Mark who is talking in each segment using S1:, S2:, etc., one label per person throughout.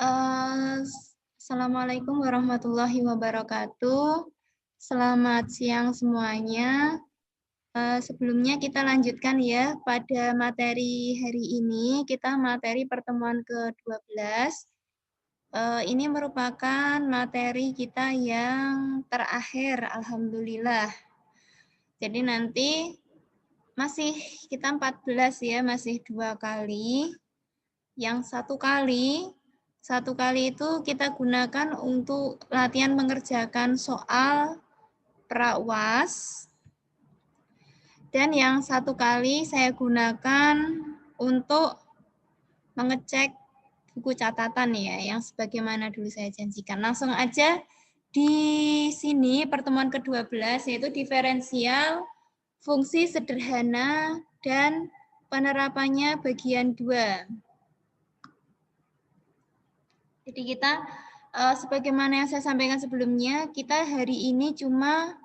S1: Assalamualaikum warahmatullahi wabarakatuh. Selamat siang semuanya. Sebelumnya kita lanjutkan ya pada materi hari ini. Kita materi pertemuan ke-12. Ini merupakan materi kita yang terakhir, alhamdulillah. Jadi nanti masih kita 14 ya, masih 2 kali. Yang satu kali itu kita gunakan untuk latihan mengerjakan soal pra-UAS. Dan yang satu kali saya gunakan untuk mengecek buku catatan ya, yang sebagaimana dulu saya janjikan. Langsung aja di sini pertemuan ke-12 yaitu diferensial, fungsi sederhana, dan penerapannya bagian 2. Jadi kita, sebagaimana yang saya sampaikan sebelumnya, kita hari ini cuma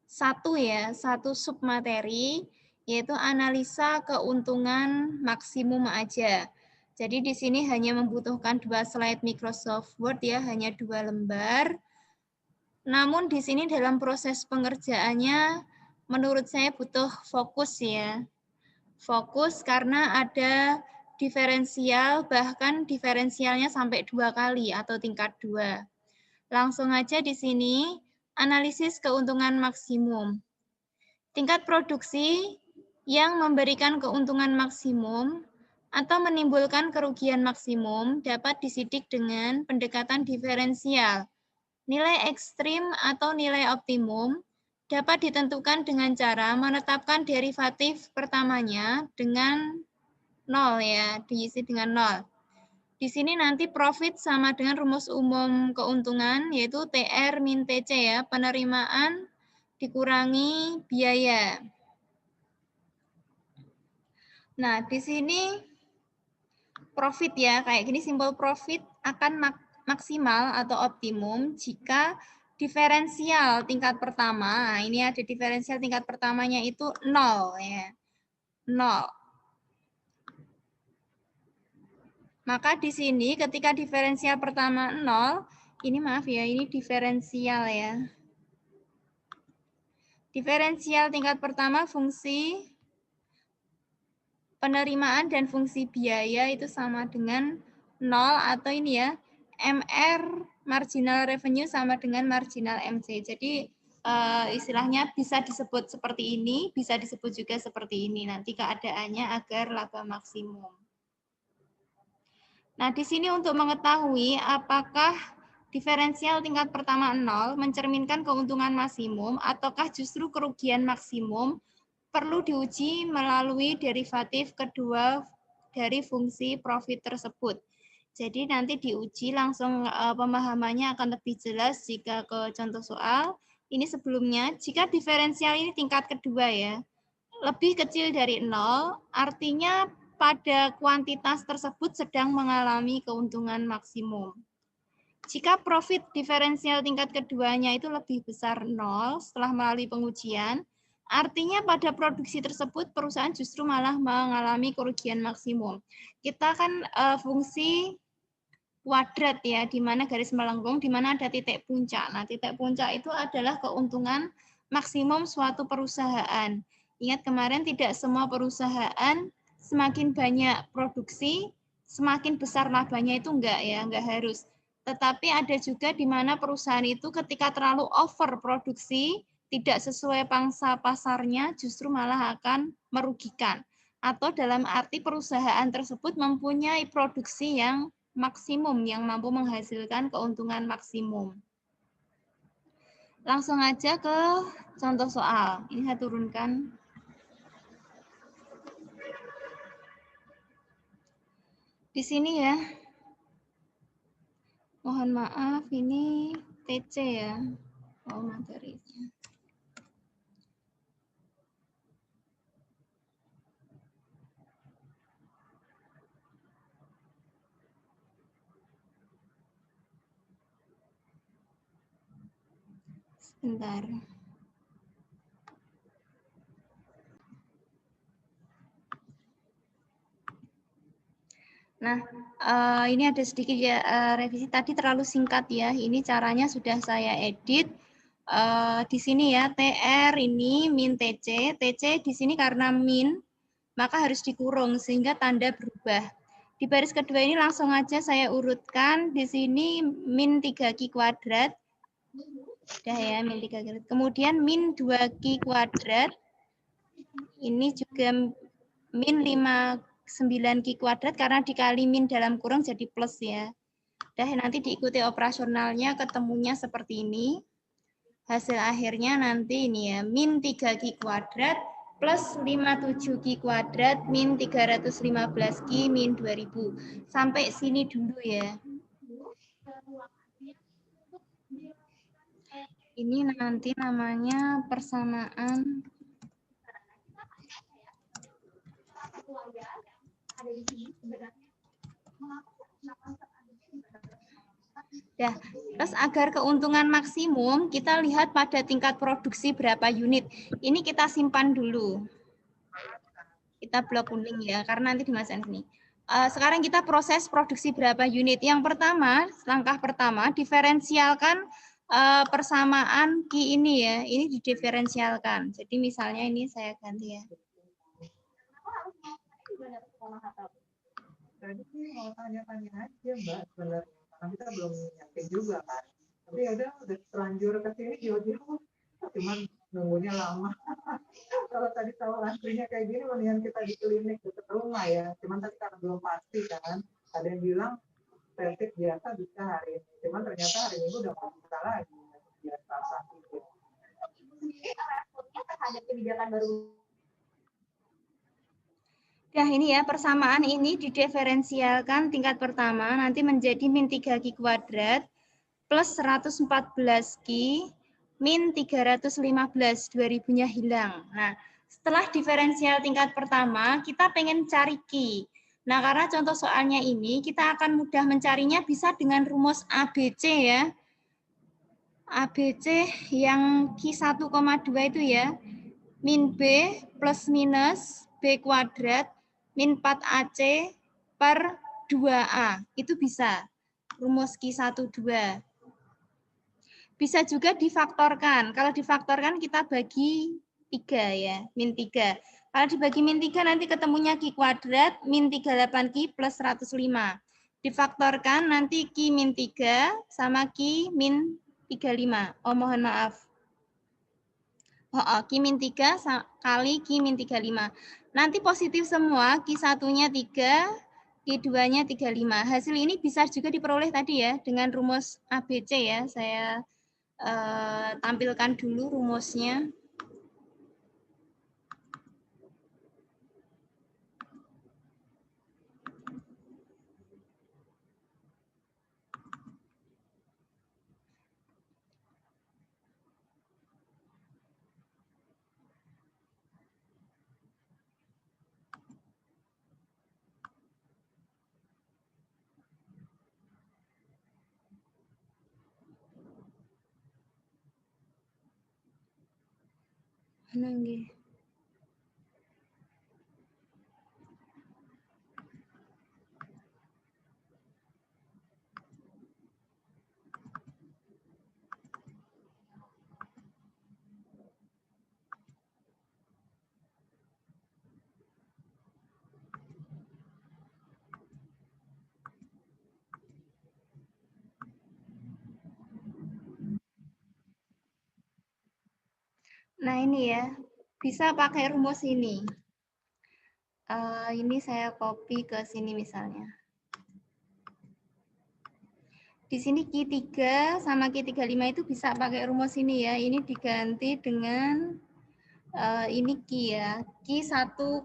S1: satu submateri, yaitu analisa keuntungan maksimum aja. Jadi di sini hanya membutuhkan 2 slide Microsoft Word ya, hanya 2 lembar. Namun di sini dalam proses pengerjaannya, menurut saya butuh fokus ya. Fokus karena ada diferensial, bahkan diferensialnya sampai 2 kali atau tingkat 2. Langsung aja di sini, analisis keuntungan maksimum. Tingkat produksi yang memberikan keuntungan maksimum atau menimbulkan kerugian maksimum dapat disidik dengan pendekatan diferensial. Nilai ekstrim atau nilai optimum dapat ditentukan dengan cara menetapkan derivatif pertamanya dengan 0 ya, diisi dengan 0. Di sini nanti profit sama dengan rumus umum keuntungan, yaitu TR min TC ya, penerimaan dikurangi biaya. Nah, di sini profit ya, kayak gini simbol profit akan maksimal atau optimum jika diferensial tingkat pertama, nah ini ada diferensial tingkat pertamanya itu 0 ya. 0. Maka di sini ketika diferensial pertama 0, ini maaf ya, ini diferensial ya. Diferensial tingkat pertama fungsi penerimaan dan fungsi biaya itu sama dengan 0 atau ini ya, MR marginal revenue sama dengan marginal MC. Jadi istilahnya bisa disebut seperti ini, bisa disebut juga seperti ini. Nanti keadaannya agar laba maksimum. Nah, di sini untuk mengetahui apakah diferensial tingkat pertama 0 mencerminkan keuntungan maksimum ataukah justru kerugian maksimum, perlu diuji melalui derivatif kedua dari fungsi profit tersebut. Jadi nanti diuji langsung pemahamannya akan lebih jelas jika ke contoh soal. Ini sebelumnya, jika diferensial ini tingkat kedua ya, lebih kecil dari 0, artinya pada kuantitas tersebut sedang mengalami keuntungan maksimum. Jika profit diferensial tingkat keduanya itu lebih besar 0 setelah melalui pengujian, artinya pada produksi tersebut perusahaan justru malah mengalami kerugian maksimum. Kita kan fungsi kuadrat ya, di mana garis melengkung, di mana ada titik puncak. Nah, titik puncak itu adalah keuntungan maksimum suatu perusahaan. Ingat kemarin tidak semua perusahaan semakin banyak produksi, semakin besar labanya itu enggak ya, enggak harus. Tetapi ada juga di mana perusahaan itu ketika terlalu over produksi, tidak sesuai pangsa pasarnya, justru malah akan merugikan. Atau dalam arti perusahaan tersebut mempunyai produksi yang maksimum, yang mampu menghasilkan keuntungan maksimum. Langsung aja ke contoh soal. Ini saya turunkan. Di sini ya. Mohon maaf, ini TC ya. Oh, materinya. Sebentar. Nah, ini ada sedikit ya revisi tadi terlalu singkat ya. Ini caranya sudah saya edit. Di sini ya TR ini min TC. TC di sini karena min maka harus dikurung sehingga tanda berubah. Di baris kedua ini langsung aja saya urutkan. Di sini min 3Q kuadrat. Udah ya, min 3 kuadrat. Kemudian min 2Q kuadrat. Ini juga min 59Q kuadrat karena dikali min dalam kurung jadi plus ya. Udah nanti diikuti operasionalnya ketemunya seperti ini. Hasil akhirnya nanti ini ya, min 3Q kuadrat plus 57Q kuadrat min 315Q min 2000. Sampai sini dulu ya. Ini nanti namanya persamaan ya, terus agar keuntungan maksimum, kita lihat pada tingkat produksi berapa unit. Ini kita simpan dulu. Kita blok kuning ya, karena nanti dimasukkan sini. Sekarang kita proses produksi berapa unit. Yang pertama, langkah pertama, diferensialkan persamaan Q ini ya. Ini didiferensialkan. Jadi misalnya ini saya ganti ya.
S2: Tadi sih mau tanya-tanya aja Mbak sebenarnya. Karena kita belum nyamping juga kan. Tapi ya udah terlanjur ke sini jauh-jauh. Cuman nunggunya lama. Kalau tadi tahu antrinya kayak gini, mendingan kita di klinik dekat rumah ya. Cuman tadi karena belum pasti kan. Ada yang bilang praktik biasa bisa hari ini. Cuman ternyata hari Minggu udah mau bisa lagi. Biasa sakit. Terhadap kebijakan baru.
S1: Nah ini ya, persamaan ini didiferensialkan tingkat pertama nanti menjadi min 3Q kuadrat plus 114Q min 315, 2000-nya hilang. Nah, setelah diferensial tingkat pertama, kita pengen cari Q. Nah, karena contoh soalnya ini, kita akan mudah mencarinya bisa dengan rumus ABC ya. ABC yang Q 1,2 itu ya, min B plus minus B kuadrat min 4AC per 2A. Itu bisa. Rumus Q12. Bisa juga difaktorkan. Kalau difaktorkan kita bagi 3 ya, min 3. Kalau dibagi min 3 nanti ketemunya Q kuadrat min 38Q plus 105. Difaktorkan nanti Q min 3 sama Q min 35. Oh mohon maaf. Q min 3 kali Q min 35. Nanti positif semua, Q1-nya 3, Q2-nya 35. Hasil ini bisa juga diperoleh tadi ya, dengan rumus ABC ya. Saya tampilkan dulu rumusnya. Mana nggih? Nah ini ya, bisa pakai rumus ini. Ini saya copy ke sini misalnya. Di sini Q3 sama Q35 itu bisa pakai rumus ini ya. Ini diganti dengan ini Q ya. Q 1,2.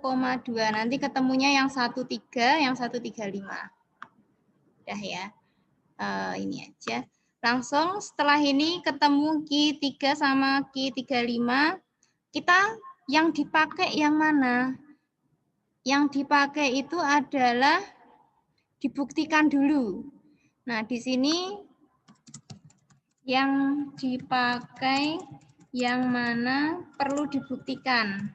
S1: Nanti ketemunya yang 13, yang 135. Udah ya. Ini aja. Langsung setelah ini ketemu Q3 sama Q35. Kita yang dipakai yang mana? Yang dipakai itu adalah dibuktikan dulu. Nah, di sini yang dipakai yang mana perlu dibuktikan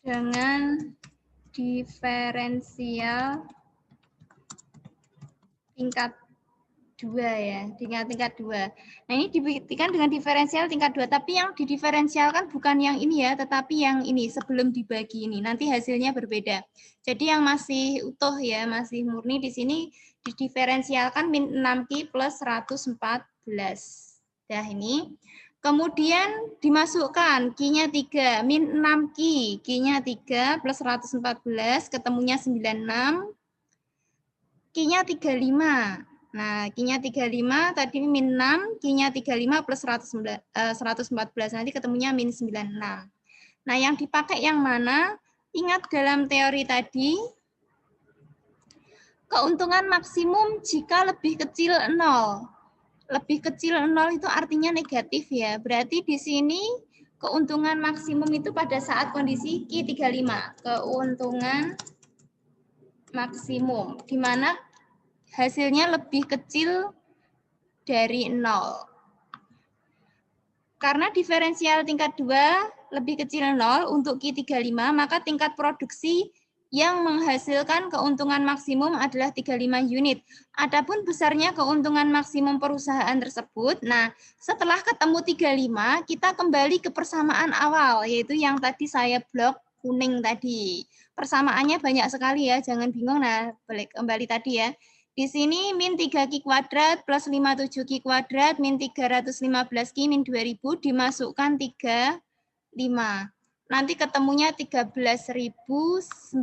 S1: dengan diferensial tingkat 2 ya, tingkat 2. Nah, ini dibuktikan dengan diferensial tingkat 2, tapi yang didiferensialkan bukan yang ini ya, tetapi yang ini sebelum dibagi ini. Nanti hasilnya berbeda. Jadi yang masih utuh ya, masih murni di sini didiferensialkan min 6Q plus 114. Nah, ini. Kemudian dimasukkan Q-nya 3, min 6Q, Q-nya 3 plus 114, ketemunya 96, Q-nya 35. Nah, Q-nya 35, tadi min 6, Q-nya 35 plus 114, nanti ketemunya min 96. Nah, yang dipakai yang mana? Ingat dalam teori tadi, keuntungan maksimum jika lebih kecil 0. Lebih kecil 0 itu artinya negatif ya. Berarti di sini keuntungan maksimum itu pada saat kondisi Q35. Keuntungan maksimum, di mana hasilnya lebih kecil dari 0. Karena diferensial tingkat 2 lebih kecil 0 untuk Q35, maka tingkat produksi yang menghasilkan keuntungan maksimum adalah 35 unit. Adapun besarnya keuntungan maksimum perusahaan tersebut, nah setelah ketemu 35, kita kembali ke persamaan awal, yaitu yang tadi saya blok kuning tadi. Persamaannya banyak sekali ya, jangan bingung. Nah, balik kembali tadi ya. Di sini min 3Q kuadrat plus 57Q kuadrat min 315Q min 2000 dimasukkan 35. Nanti ketemunya 13.925.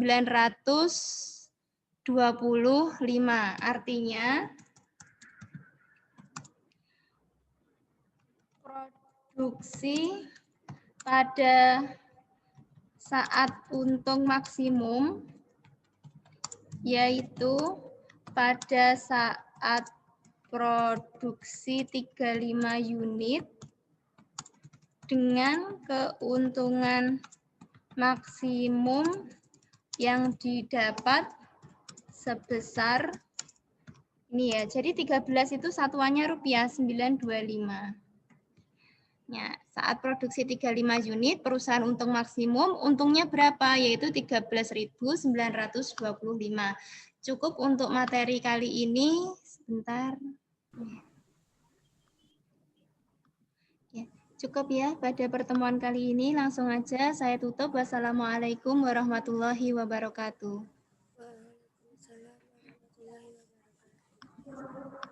S1: Artinya produksi pada saat untung maksimum yaitu pada saat produksi 35 unit dengan keuntungan maksimum yang didapat sebesar ini ya. Jadi 13 itu satuannya rupiah 925. Ya, saat produksi 35 unit, perusahaan untung maksimum, untungnya berapa? Yaitu 13.925. Cukup untuk materi kali ini. Sebentar. Ya, cukup ya pada pertemuan kali ini. Langsung aja saya tutup. Wassalamualaikum warahmatullahi wabarakatuh.
S3: Waalaikumsalam warahmatullahi wabarakatuh.